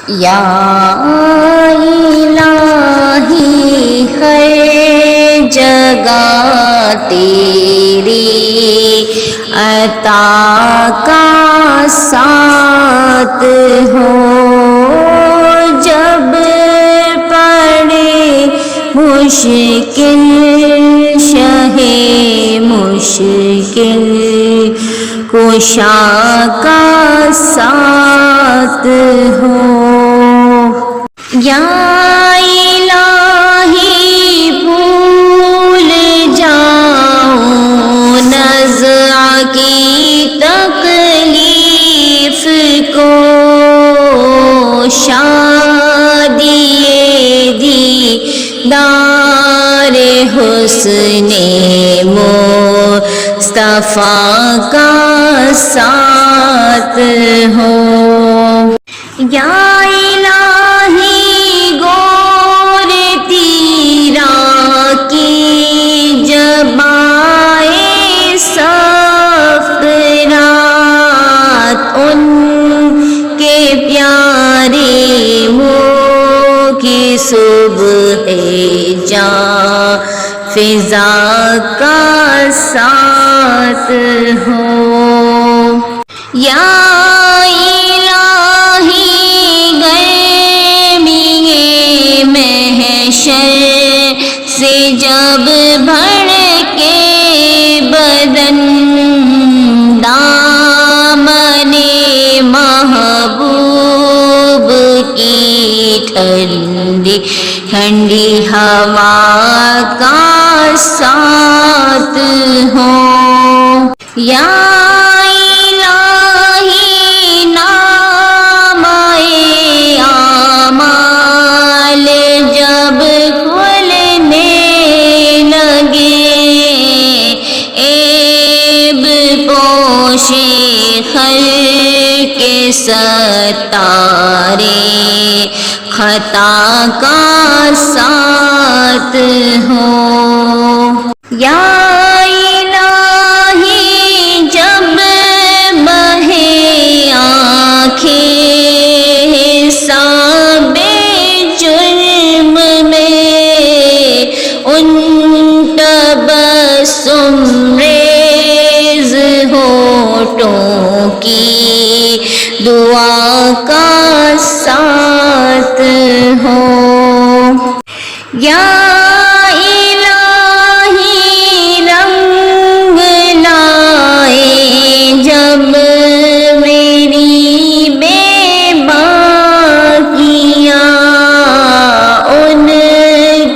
یا الہی ہر جگہ تیری عطا کا ساتھ ہو، جب پڑے مشکل شہ مشکل کشا کا ساتھ ہو۔ یا الہی بھول جاؤں نزع کی تکلیف کو، شادی دیدار حسن مصطفیٰ کا ساتھ ہو۔ یا الہی گور تیرا کی جبائے سفرات، ان کے پیارے منہ کی صبح جاں فضا کا ساتھ ہو۔ یا سے جب بھڑ کے بدن دامن محبوب کی ٹھنڈی ٹھنڈی ہوا کا ساتھ ہو۔ یا الہی نام اعمال جب خلق کے ستارے خطا کا ساتھ ہو۔ یا الہی جب بہے آنکھیں حساب جرم میں، ان تبسم کی دعا کا ساتھ ہو۔ یا الہی رنگ لائے جب میری بے باکیاں، ان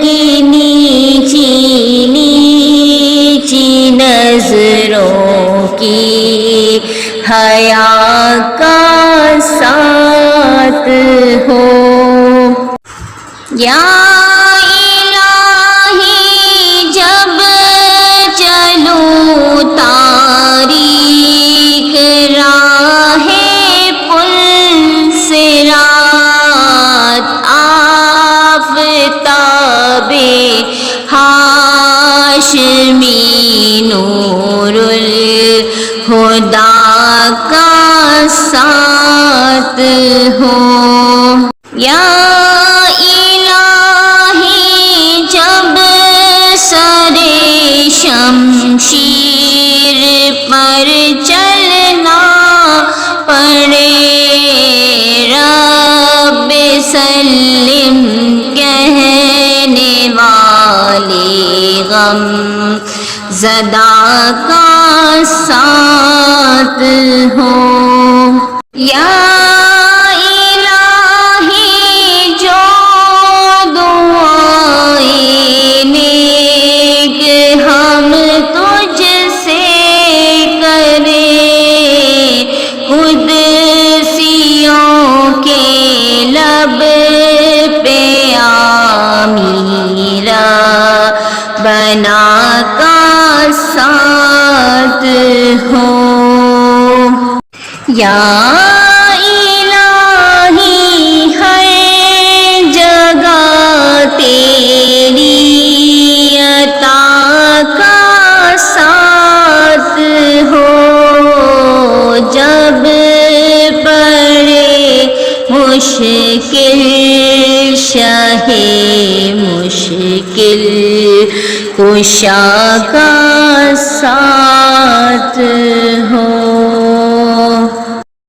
کی نیچی نیچی نظروں کی حیا کا ساتھ ہو۔ یا الہی جب چلوں تاریک راہ پل صراط، آفتاب ہاشمی نور الہدیٰ کا ساتھ ہو۔ یا الہی جب سر شمشیر پر چلنا پڑے، رب سلم کہنے والے غم زدہ کا ساتھ ہو۔ یا الہی جو دعائیں نیک ہم تجھ سے کریں، قدسیوں کے لب پہ آمیرا بنا کا ساتھ ہو۔ یا الہی ہر جگہ تیری عطا کا ساتھ ہو، جب پڑے مشکل شاہ مشکل کشا کا